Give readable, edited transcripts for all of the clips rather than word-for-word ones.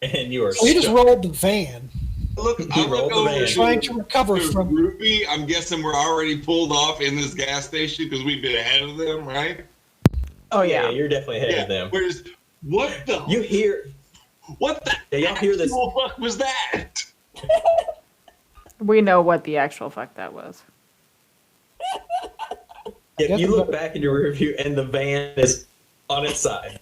and you are So he just rolled the van. He rolled the van. Trying to recover from Ruby. I'm guessing we're already pulled off in this gas station because we've been ahead of them, right? Oh yeah, you're definitely ahead of them. Whereas, what the? You hear? What the? Y'all hear this? Fuck was that? We know what the actual fuck that was. Yeah, you look back in your rear view, and the van is on its side.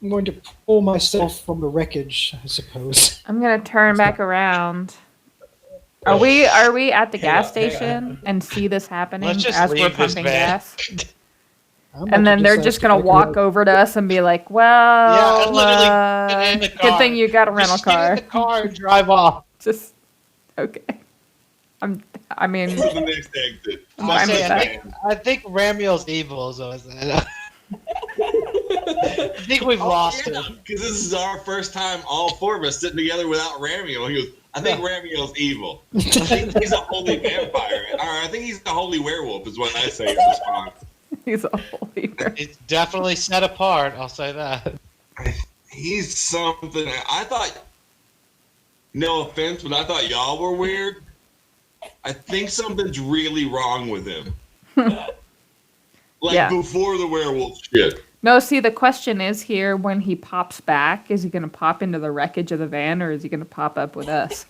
I'm going to pull myself from the wreckage, I suppose. I'm gonna turn back around. Are we at the gas station and see this happening as we're pumping gas? And then they're just gonna walk over to us and be like, "Well, good thing you got a rental car." Get in the car and drive off. Just okay. I mean, What's the next exit? I think Ramiel's evil. So I think we've lost him. Because this is our first time, all four of us sitting together without Ramiel. He goes, I think Ramiel's evil. I think he's a holy vampire. Or I think he's a holy werewolf, is what I say in response. He's a holy werewolf. It's definitely set apart, I'll say that. He's something. I thought, no offense, but I thought y'all were weird. I think something's really wrong with him. Before the werewolf shit. No, see, the question is here, when he pops back, is he going to pop into the wreckage of the van, or is he going to pop up with us?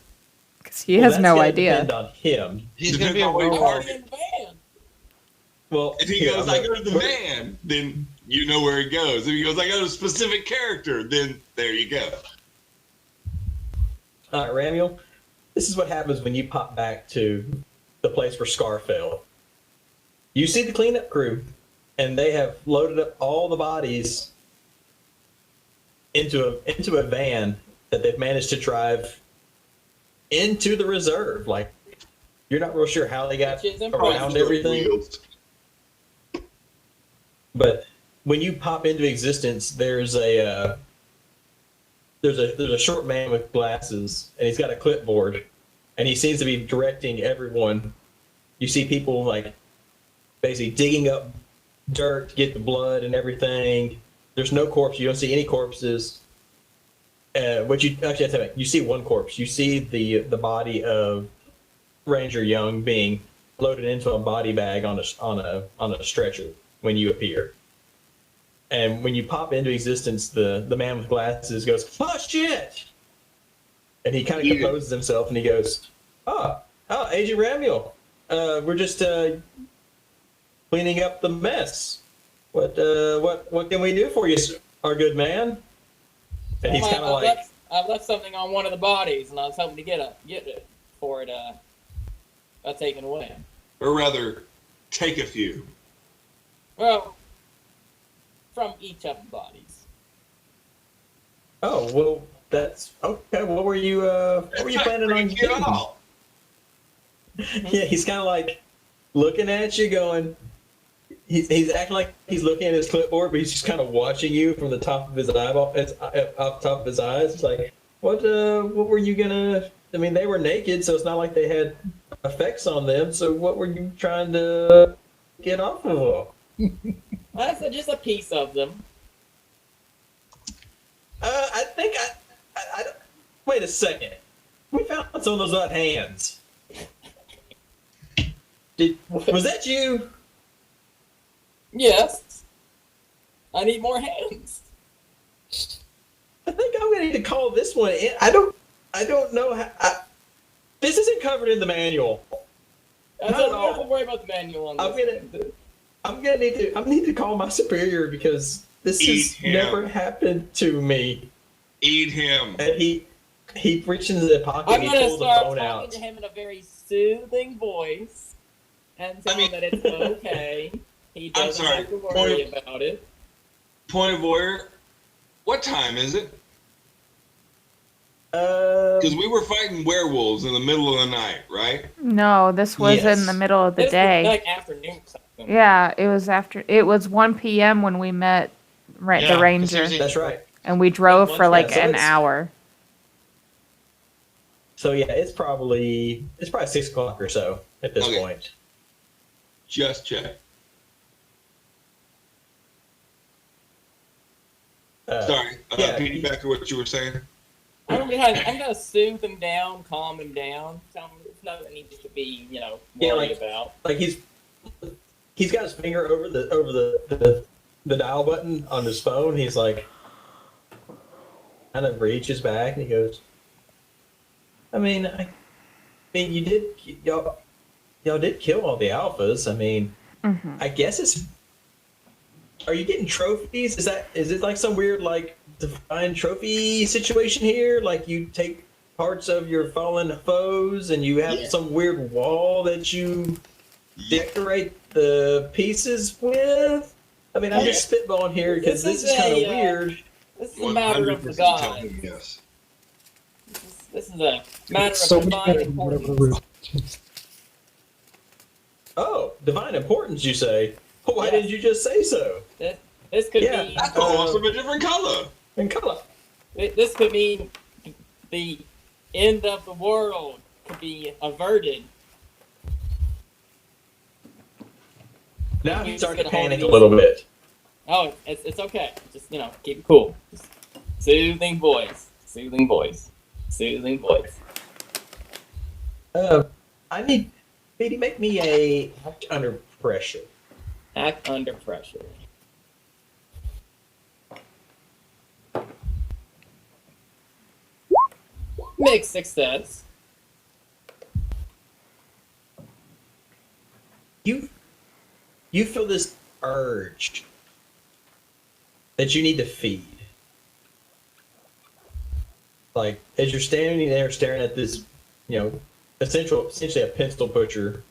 Because he has no idea. Depend on him. He's going to be a werewolf. Well, if he goes, I go to the van, then you know where he goes. If he goes, I go to a specific character, then there you go. All right, Ramiel, this is what happens when you pop back to the place where Scar fell. You see the cleanup crew, and they have loaded up all the bodies into a van that they've managed to drive into the reserve. Like, you're not real sure how they got around everything. But when you pop into existence, there's a short man with glasses, and he's got a clipboard, and he seems to be directing everyone. You see people like basically digging up dirt to get the blood and everything. There's no corpse. You don't see any corpses. You see one corpse. You see the body of Ranger Young being loaded into a body bag on a stretcher when you appear. And when you pop into existence, the man with glasses goes, "Oh shit!" And he kind of composes himself and he goes, "Oh, Agent Ramiel, we're just cleaning up the mess. What can we do for you, our good man?" And he's kind of like, I left something on one of the bodies, and I was hoping to get it for it taken away. Or rather, take a few. Well, from each of the bodies. "Oh, well, that's okay. What were you planning on getting?" Yeah, he's kind of like looking at you, going. He's acting like he's looking at his clipboard, but he's just kind of watching you from the top of his eyeball, off the top of his eyes. It's like, what were you gonna? I mean, they were naked, so it's not like they had effects on them. So what were you trying to get off of? That's just a piece of them. I think I wait a second. We found some of those odd hands. Was that you? Yes. I need more hands. I think I'm gonna need to call this one in. I don't know how. This isn't covered in the manual. I don't have to worry about the manual on this. I'm gonna need to call my superior because this has never happened to me. Eat him. And he reaches into the pocket and he pulls the bone out. I'm gonna start talking to him in a very soothing voice and tell him that it's okay. He doesn't have to worry about it. Point of order. What time is it? Because we were fighting werewolves in the middle of the night, right? No, this was in the middle of the day. Like afternoon something. Yeah, it was after. It was 1 p.m. when we met the ranger. That's right. And we drove for like an hour. So yeah, it's probably 6 o'clock or so at this point. Just check. Sorry, yeah, piggyback to what you were saying. I'm gonna soothe him down, calm him down. Tell him there's nothing that needs to be, worried about. Like he's got his finger over the dial button on his phone. He's like, kind of reaches back and he goes, I mean, y'all did kill all the alphas. I mean, I guess it's. Are you getting trophies? Is it like some weird like divine trophy situation here? Like you take parts of your fallen foes and you have some weird wall that you decorate the pieces with? I mean, I'm just spitballing here because this is kind of weird. This is a matter of the gods. Yes. This is a matter of divine importance. Oh, divine importance, you say? Why didn't you just say so? This could be. I thought from a different color. In color. This could mean the end of the world could be averted. Now he's starting to panic a little bit. Oh, it's okay. Just keep it cool. Just soothing voice. Soothing voice. Soothing voice. I need Petey, make me a act under pressure. Act under pressure. Mixed success. You feel this urge that you need to feed. Like as you're standing there staring at this, essentially a pencil butcher,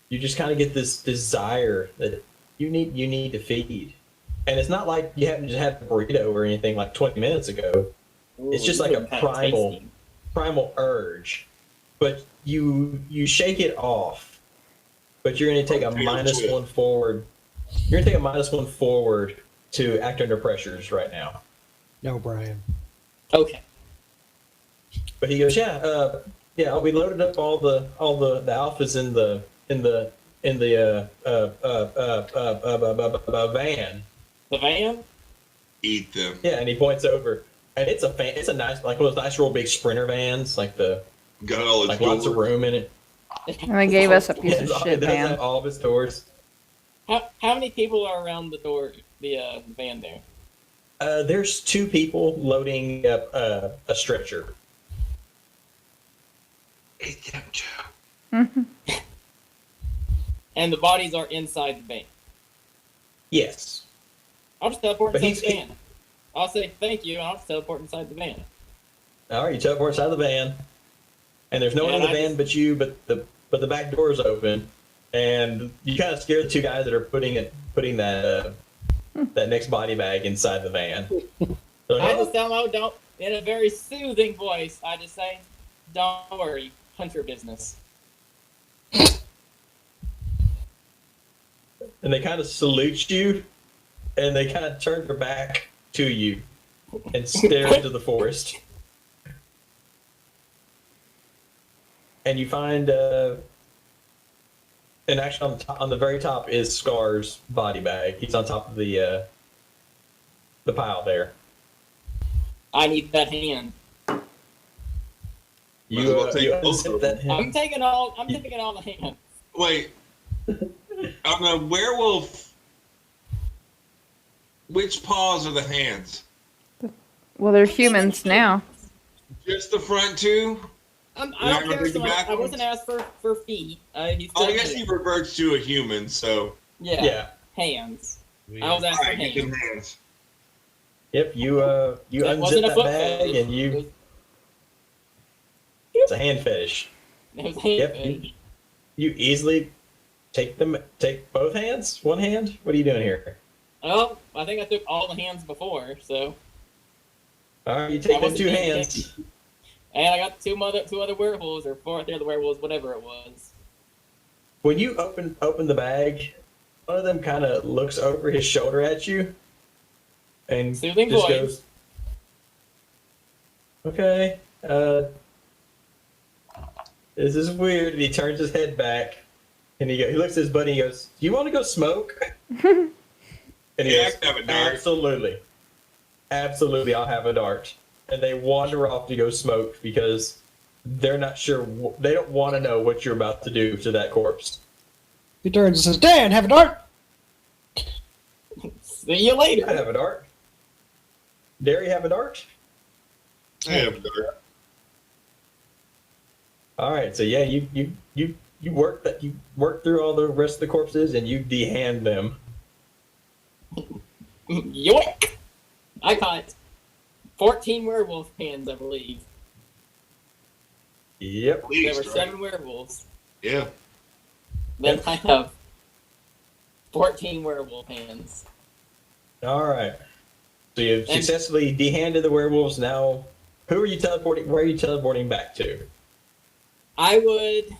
you just kind of get this desire that you need to feed. And it's not like you happen to have a burrito or anything like 20 minutes ago. Ooh, it's just like a primal urge. But you shake it off. But you're going to take a -1 forward. You're going to take a -1 forward to act under pressures right now. No, Bryan. Okay. But he goes, we loaded up all the alphas in the van. The van? Eat them. Yeah, and he points over, and it's a nice, like one of those nice real big Sprinter vans, like lots of room in it. And they gave us a piece of shit It does van. have all of his doors. How many people are around the door, the van there? There's 2 people loading up a stretcher. Eat them too. Mm-hmm. And the bodies are inside the van. Yes. I'll just teleport But inside the van. I'll say thank you, and I'll just teleport inside the van. All right, you teleport inside the van, and there's no one in the van but you. But the back door is open, and you kind of scare the 2 guys that are putting that next body bag inside the van. So, I just tell them, don't, in a very soothing voice, I just say, don't worry, hunt your business. and they kind of salute you, and they kind of turn their back to you and stare into the forest. And you find, and actually on the very top is Scar's body bag. He's on top of the pile there. I need that hand. You unzip that hand. I'm taking all the hands. Wait. On a werewolf, which paws are the hands? Well, they're humans now. Just the front 2? I don't care so much. I wasn't asked for feet. I guess he reverts to a human, so. Yeah. Hands. I was asked for hands. Yep, you unzip that bag and you. It's a hand fetish. It was a hand fetish. You easily take both hands? One hand? What are you doing here? Oh, I think I took all the hands before, so. Alright, you take them 2 hands. And I got two other werewolves, or 4 other werewolves, whatever it was. When you open the bag, one of them kind of looks over his shoulder at you, and Soothing just voice. goes, "Okay, this is weird." And he turns his head back, and he looks at his buddy. And he goes, "Do you want to go smoke?" And he goes, "Absolutely." absolutely, I'll have a dart. And they wander off to go smoke because they're not sure. They don't want to know what you're about to do to that corpse. He turns and says, Dan, have a dart! See you later. I have a dart. Derry have a dart? I have a dart. All right, so yeah, you work through all the rest of the corpses and you dehand them. Yoink! I caught 14 werewolf hands, I believe. Yep. At There least, were right? 7 werewolves. Yeah. Then I have 14 werewolf hands. All right. So you've successfully dehanded the werewolves. Now, who are you teleporting? Where are you teleporting back to? I would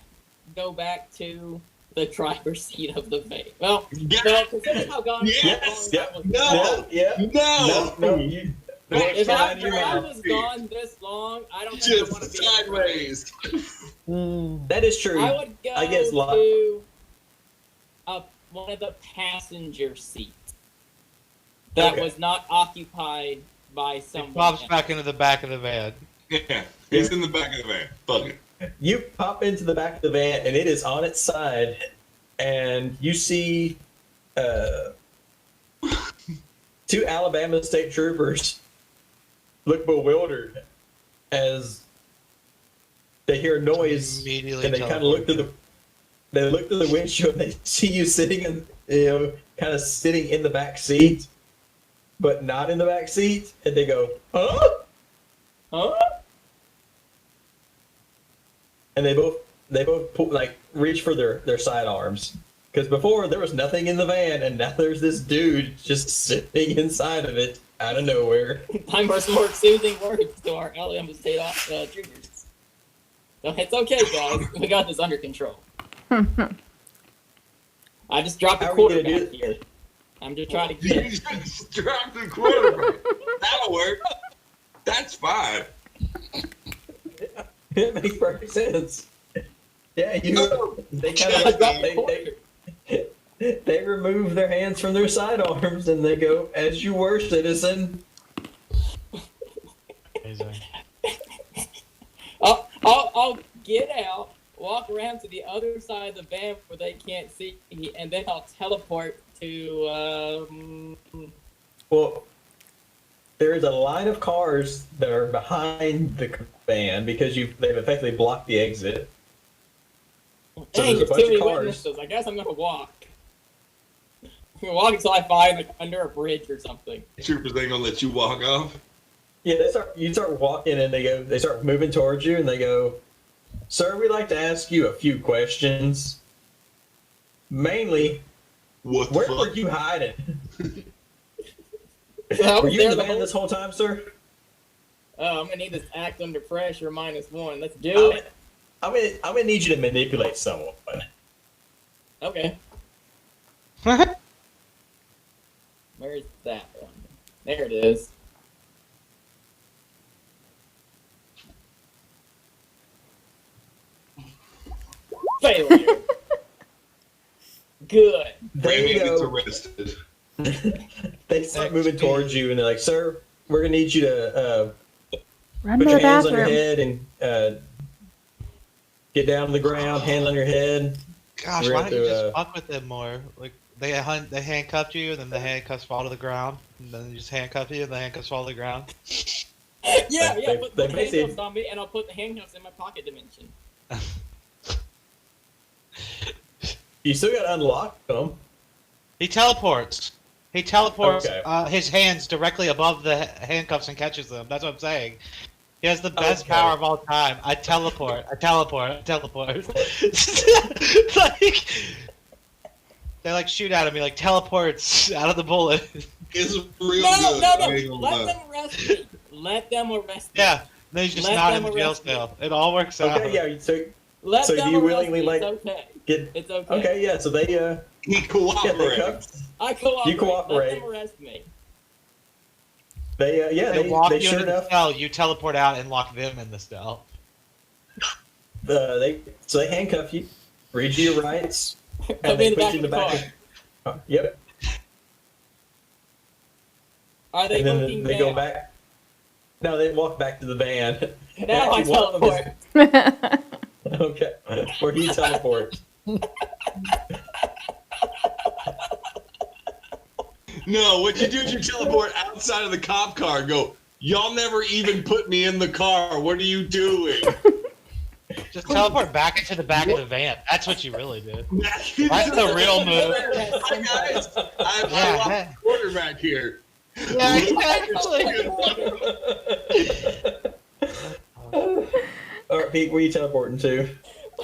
go back to the driver's seat of the van. Well, considering how gone Yes. how long No. that was. Yeah. No. You. If Fine, after you're I out. was gone this long, I don't think I want to Just be sideways. That is true. I would go I guess to one of the passenger seats that Okay. was not occupied by He someone. pops else. back into the back of the van. Yeah. He's in the back of the van. Fuck it. You pop into the back of the van and it is on its side, and you see 2 Alabama state troopers look bewildered as they hear a noise, Immediately and they kind of look through the windshield and they see you sitting kind of sitting in the back seat, but not in the back seat, and they go, huh? Huh? And they both pull, reach for their sidearms. Because before there was nothing in the van, and now there's this dude just sitting inside of it out of nowhere. Time for some more soothing words to our Alabama State troopers. So it's okay, guys. We got this under control. I just dropped a How are we gonna quarterback do it? here. I'm just trying to You get. just dropped the quarterback. That'll work. That's fine. It makes perfect sense. Yeah, they kind I of dropped the quarter. they remove their hands from their sidearms and they go, "As you were, citizen." Amazing. I'll get out, walk around to the other side of the van where they can't see me, and then I'll teleport to. Well, there is a line of cars that are behind the van because they've effectively blocked the exit. So Dang, there's a there's bunch too many of cars. witnesses. I guess I'm gonna walk. I'm gonna walk until I find under a bridge or something. Troopers ain't gonna let you walk off. Yeah, you start walking and they start moving towards you and they go, "Sir, we'd like to ask you a few questions. Mainly, What the where fuck? were you hiding? I Were was you there in the the van whole- this whole time, sir?" I'm gonna need this act under pressure -1. Let's do it. I'm gonna need you to manipulate someone. Okay. Where's that one? There it is. Failure. Good. There you Ramiel gets go. arrested. They start moving towards you and they're like, "Sir, we're gonna need you to Run put to your the hands on your bathroom. head and get down to the ground, hand on your head." Gosh, We're why at don't you the, just fuck with them more? Like they handcuffed you, and then the handcuffs fall to the ground, and then they just handcuff you, and the handcuffs fall to the ground. Yeah, They- put they the basically- handcuffs on me, and I'll put the handcuffs in my pocket dimension. You still gotta unlock them. He teleports. He teleports Okay. his hands directly above the handcuffs and catches them. That's what I'm saying. He has the best Okay. power of all time. I teleport. I teleport. I teleport. They like shoot at him. He like teleports out of the bullet. It's real No, good. no, I no! ain't gonna Let lie. them arrest me. Let them arrest me. Yeah. Then he's just Let not them in the jail arrest me. cell. It all works out. Okay, yeah. So Let So them do you arrest willingly, me. like- It's okay. get It's okay. okay, yeah. So they He yeah they cooperates. I cooperate. You cooperate. Let them arrest me. they yeah They lock they you sure into the enough cell. You teleport out and lock them in the cell. they handcuff you, read you your rights, Put and me they in the put back you in of the the car. back. Yep. Are they and then looking they now? go back. No, they walk back to the van. Now I Actually, one of them is- teleport. Okay, where do you teleport? No, what you do is you teleport outside of the cop car and go, y'all never even put me in the car. What are you doing? Just teleport back into the back of the van. That's what you really did. That's That's the real move. Hi, guys. I'm Yeah. quarterback here. Yeah, exactly. All right, Pete, where are you teleporting to?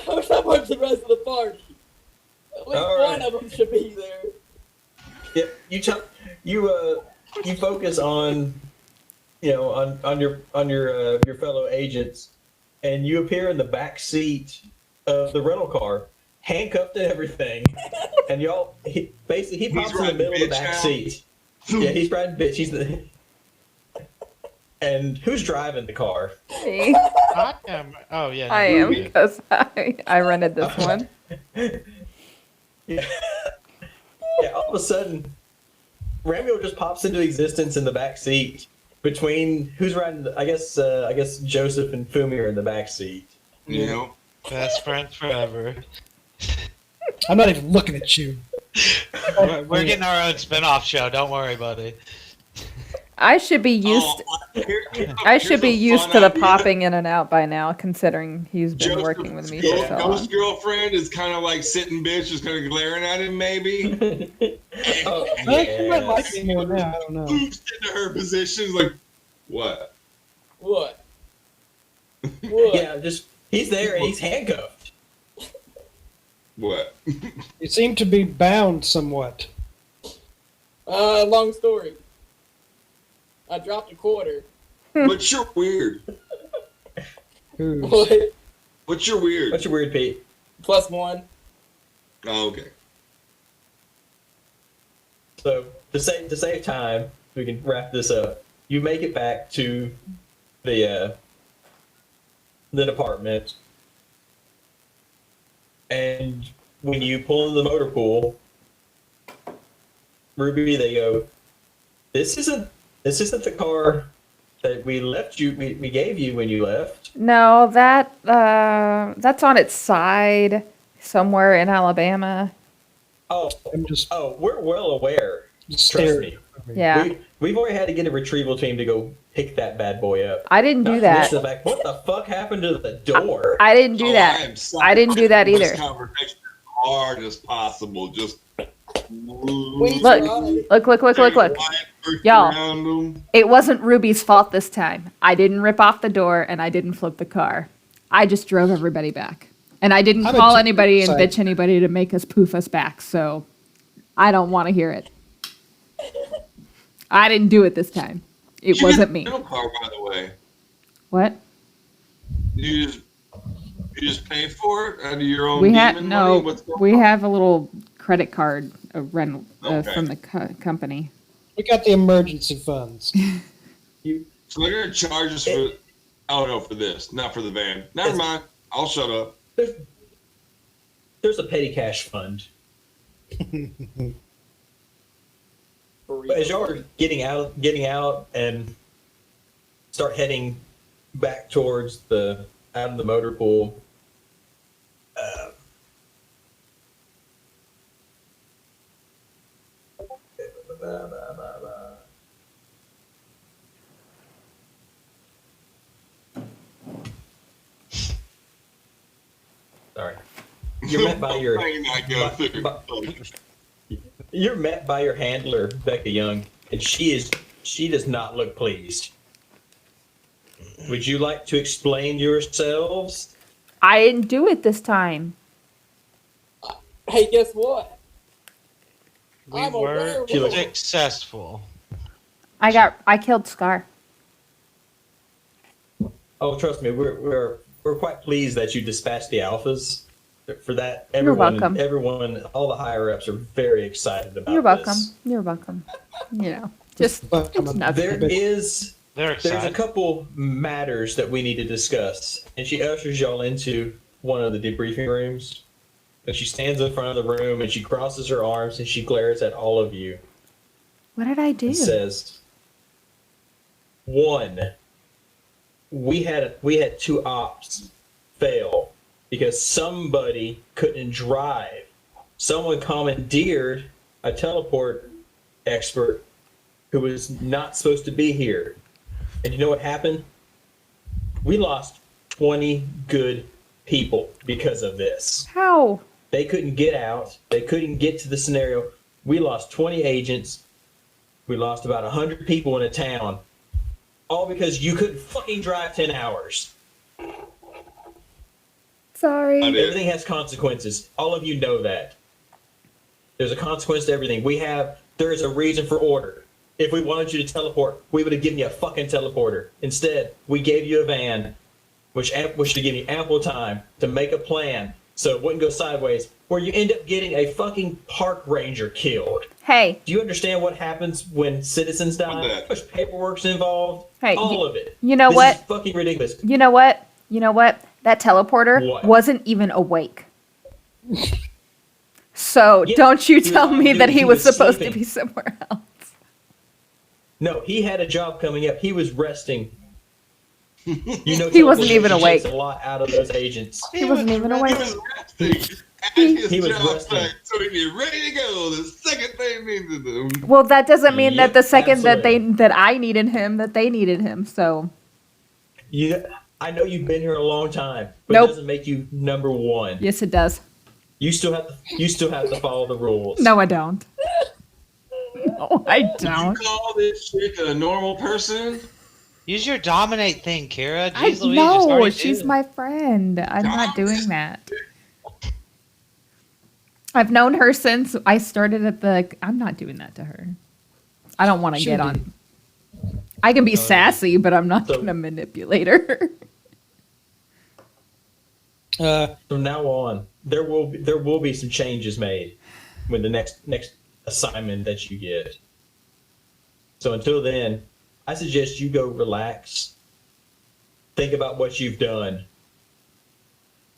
I'm teleporting to the rest of the party. At least All one right. of them should be there. Yeah, you focus on, on your fellow agents, and you appear in the back seat of the rental car, handcuffed and everything, and he pops in the middle of the back seat. Yeah, he's riding bitch. He's the. And who's driving the car? Me. I am. Oh yeah. I am because I rented this one. Yeah. Yeah. All of a sudden, Ramiel just pops into existence in the back seat between who's riding. I guess Joseph and Fumi are in the back seat. You know? Best friends forever. I'm not even looking at you. We're getting our own spin-off show. Don't worry, buddy. I should be used. I should be used to the popping in and out by now, considering he's been working with me for so long. Ghost girlfriend is kind of like sitting bitch, just kind of glaring at him, maybe. Oh, I might like yes. me more now. I don't know. Moves into her position, like, what? What? Yeah, just he's there and he's handcuffed. What? You seem to be bound somewhat. Long story. I dropped a quarter. But you're weird. Who's? What? But you're weird. What's your weird, Pete? +1. Oh, okay. So to save time, we can wrap this up. You make it back to the department, and when you pull in the motor pool, Ruby, they go, This isn't the car that we left you. We gave you when you left." No, that's on its side somewhere in Alabama. Oh, I'm just we're well aware. Trust staring. me. Yeah, We've already had to get a retrieval team to go pick that bad boy up. I didn't do Not to that. mention the fact, what the fuck happened to the door? I didn't do Oh, that. I am sorry. I didn't do that This either. conversation as hard as possible. Just Look. Y'all. It wasn't Ruby's fault this time. I didn't rip off the door and I didn't flip the car. I just drove everybody back. And I didn't I'm a call two- anybody and side. bitch anybody to make us poof us back, so I don't want to hear it. I didn't do it this time. It wasn't me. Rental car, by the way. What? You just pay for it out of your own We demon money? What's going we on? have a little credit card rental Okay. from the company. We got the emergency funds. So they're gonna charge us for. Oh no, for this, not for the van. Never mind. I'll shut up. There's a petty cash fund. But as y'all are getting out and start heading back towards out of the motor pool, sorry. You're met by your May not go through. You're met by your handler, Becca Young, and she does not look pleased. Would you like to explain yourselves? I didn't do it this time. Hey, guess what? We I'm a were werewolf. successful. I killed Scar. Oh, trust me, we're quite pleased that you dispatched the alphas. For that, You're welcome. Everyone, all the higher ups are very excited about You're welcome. this. You're welcome. You know, just But I'm it's a- nothing. There's They're a excited. couple matters that we need to discuss, and she ushers y'all into one of the debriefing rooms. And she stands in front of the room and she crosses her arms and she glares at all of you What did I do? and says, One, we had 2 ops fail because somebody couldn't drive. Someone commandeered a teleport expert who was not supposed to be here. And you know what happened? We lost 20 good people because of this. How? They couldn't get out. They couldn't get to the scenario. We lost 20 agents. We lost about 100 people in a town. All because you couldn't fucking drive 10 hours. Sorry. Everything has consequences. All of you know that. There's a consequence to everything. There is a reason for order. If we wanted you to teleport, we would have given you a fucking teleporter. Instead, we gave you a van, which should give you ample time to make a plan so it wouldn't go sideways, where you end up getting a fucking park ranger killed. Hey. Do you understand what happens when citizens die? How much paperwork's involved? Hey, all of it. You know this what? Is fucking ridiculous. You know what? That teleporter wasn't even awake. So don't you tell me that he was supposed to be somewhere else. No, he had a job coming up. He was resting. You know, he wasn't even awake. Takes a lot out of those agents. He wasn't even awake. He was resting. He was resting. So he'd be ready to go the second they needed him. Well, that doesn't mean that the second that I needed him, that they needed him. So. Yeah, I know you've been here a long time, but Nope. it doesn't make you number one. Yes, it does. You still have to follow the rules. No, I don't. No, I don't. You call this chick a normal person? Use your dominate thing, Kira. No, she's my friend. I'm not doing that. I've known her since I started at the... I'm not doing that to her. I don't want to get on... I can be sassy, but I'm not going to manipulate her. From now on, there will be some changes made with the next assignment that you get. So until then, I suggest you go relax, think about what you've done,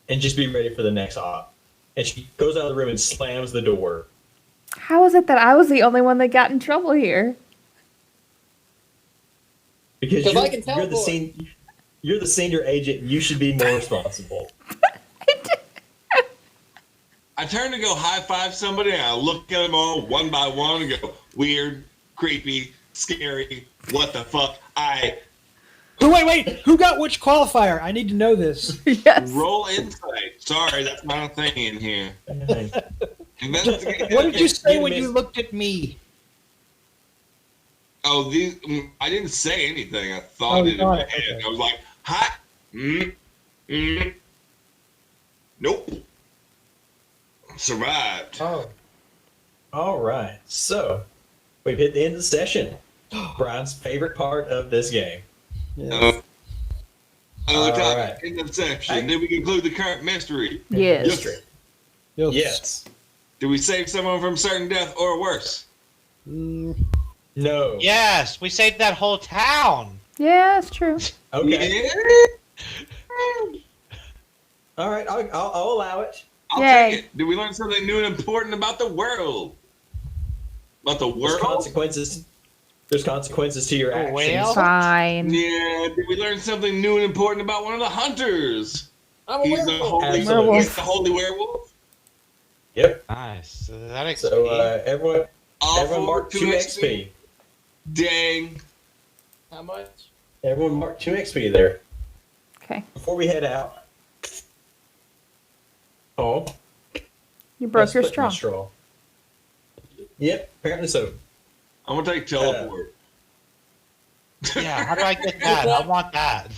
and just be ready for the next op. And she goes out of the room and slams the door. How is it that I was the only one that got in trouble here? Because you're the senior agent. You should be more responsible. I turn to go high five somebody, and I look at them all one by one and go, weird, creepy, scary, what the fuck? Wait, who got which qualifier? I need to know this. Yes. Roll insight. Sorry, that's not a thing in here. What did you say when you looked at me? Oh, I didn't say anything. I thought it in my head. Okay. I was like, hi. Nope. Survived. Oh. All right. So, we've hit the end of the session. Brian's favorite part of this game. Yes. Another topic. End of section. Did we conclude the current mystery? Yes. Yes. Did we save someone from certain death or worse? No. Yes, we saved that whole town. Yeah, that's true. Okay. Yeah. All right. I'll allow it. I'll take it. Did we learn something new and important about the world? About the world? There's consequences to your actions. Well, fine. Yeah. Did we learn something new and important about one of the hunters? He's the holy werewolf. Yep. Nice. That XP. So everyone mark 2 XP. Dang. How much? Everyone mark 2 XP there. Okay. Before we head out. Oh. You broke your straw. Yep, apparently so. I'm gonna take teleport. Yeah, how do I get that? I want that.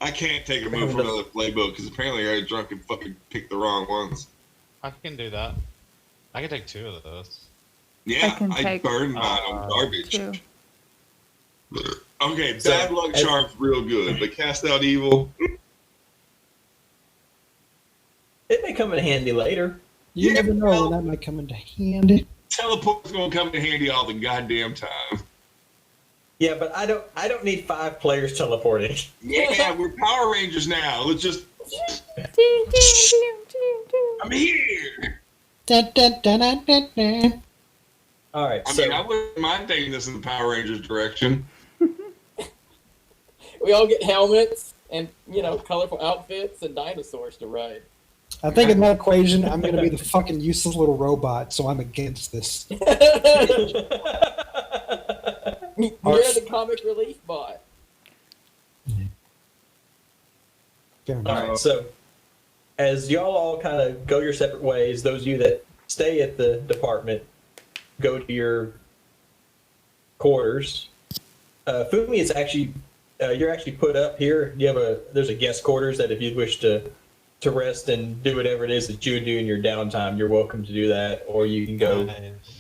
I can't take a move from another playbook because apparently I got drunk and fucking picked the wrong ones. I can do that. I can take 2 of those. Yeah, I burned mine on garbage. 2. Okay, bad luck charm's real good, but cast out evil. It may come in handy later. You never know when that might come into handy. Teleport's gonna come in handy all the goddamn time. Yeah, but I don't need 5 players teleporting. Yeah, we're Power Rangers now. Let's just. I'm here. Dun, dun, dun, dun, dun, dun. All right. I mean, I wouldn't mind taking this in the Power Rangers direction. We all get helmets and, colorful outfits and dinosaurs to ride. I think in that equation, I'm going to be the fucking useless little robot, so I'm against this. You're the comic relief bot. Fair All enough. right. So, as y'all all kind of go your separate ways, those of you that stay at the department go to your quarters. Fumi is actually you're actually put up here. You have there's a guest quarters that if you wish to rest and do whatever it is that you would do in your downtime, you're welcome to do that, or you can go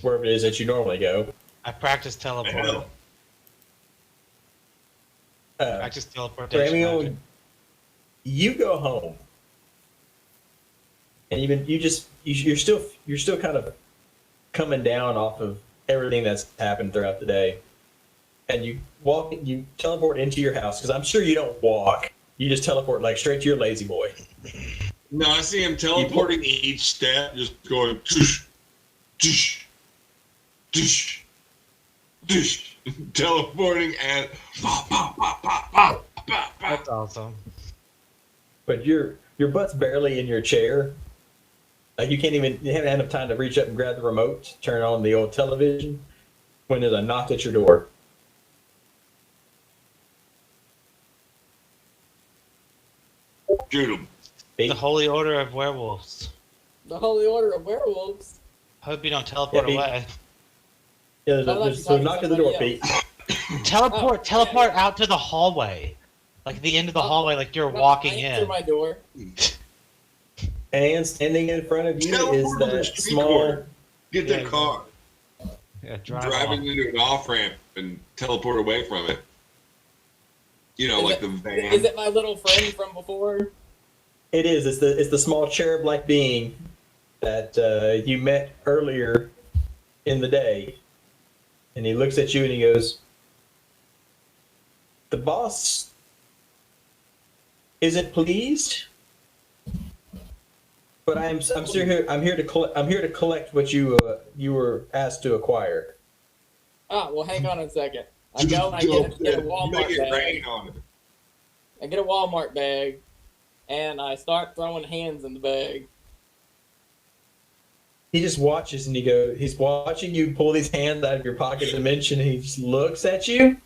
wherever it is that you normally go. I practice teleport. Practice teleportation. Ramiel, you go home, and you're still kind of coming down off of everything that's happened throughout the day, and you teleport into your house because I'm sure you don't walk. You just teleport like straight to your lazy boy. No, I see him teleporting each step, just going toosh, toosh, toosh, toosh, teleporting and pop, pop, pop, pop, pop, pop, pop. That's awesome. But your butt's barely in your chair. Like you haven't had enough time to reach up and grab the remote, turn on the old television when there's a knock at your door. Shoot him. The Holy Order of Werewolves. The Holy Order of Werewolves. Hope you don't teleport away. Yeah, there's a knock at the door, Pete. Teleport out to the hallway. Like the end of the hallway, like you're walking in. Through my door. And standing in front of you is Teleport to the that street small... corner. Get their car. Yeah, Drive it into an off-ramp and teleport away from it. The van. Is it my little friend from before? It is. It's the small cherub-like being that you met earlier in the day. And he looks at you and he goes, "The boss isn't pleased, but I'm still here. I'm here to collect what you were asked to acquire." Ah, well, hang on a second. I go and I get a Walmart bag. I get a Walmart bag, and I start throwing hands in the bag. He just watches and he's watching you pull these hands out of your pocket dimension, and he just looks at you.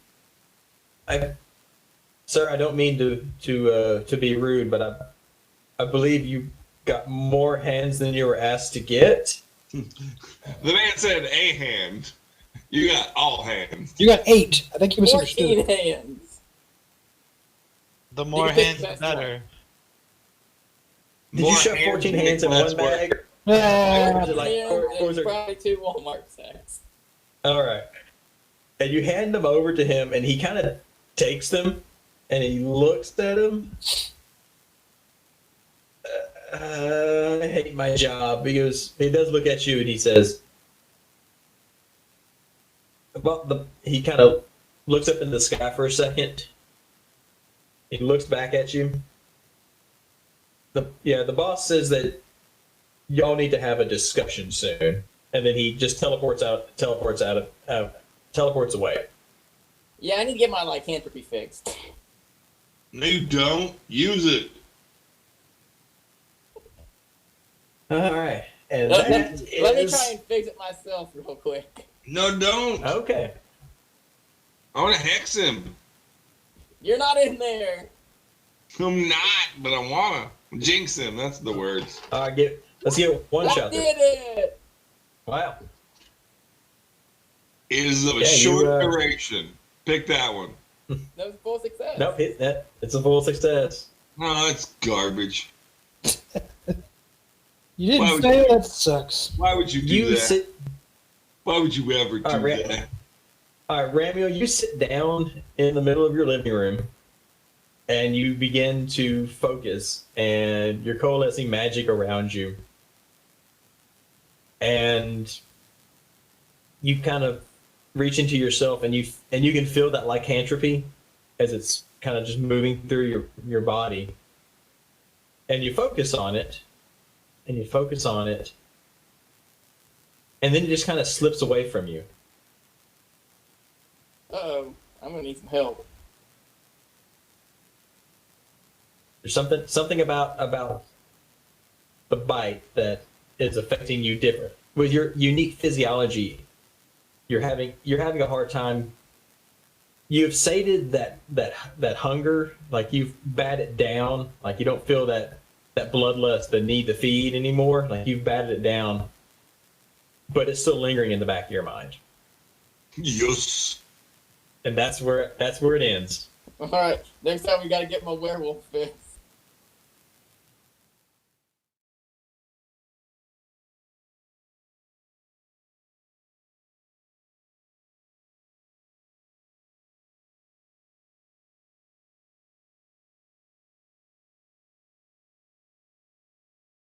Sir, I don't mean to be rude, but I believe you got more hands than you were asked to get. The man said a hand. You got all hands. You got 8. I think you misunderstood. 14 hands. The more hands, the better. Did you shove 14 hands in one bag? Or is it Or is it probably 2 Walmart sacks. All right. And you hand them over to him, and he kind of takes them, and he looks at them. I hate my job. He does look at you, and he says, he kind of looks up in the sky for a second. He looks back at you. The boss says that y'all need to have a discussion soon, and then he just teleports away. Yeah, I need to get my lycanthropy fixed. No, you don't. Use it. All right, and Let me try and fix it myself real quick. No, don't. Okay. I want to hex him. You're not in there. I'm not, but I want to jinx him. That's the words. Let's get one shot. I did it. Wow. It is of a short duration. Pick that one. That was full success. Nope, it's a full success. No, it's garbage. You didn't fail, that sucks. Why would you do that? Why would you ever do that? All right, Ramiel, you sit down in the middle of your living room, and you begin to focus, and you're coalescing magic around you. And you kind of reach into yourself, and you can feel that lycanthropy as it's kind of just moving through your body. And you focus on it, and you focus on it, and then it just kind of slips away from you. Uh-oh. I'm gonna need some help. There's something about the bite that is affecting you different. With your unique physiology, you're having a hard time. You've sated that hunger, like you've batted it down, like you don't feel that bloodlust, the need to feed anymore, like you've batted it down, but it's still lingering in the back of your mind. Yes. And that's where it ends. All right. Next time we gotta get my werewolf fix.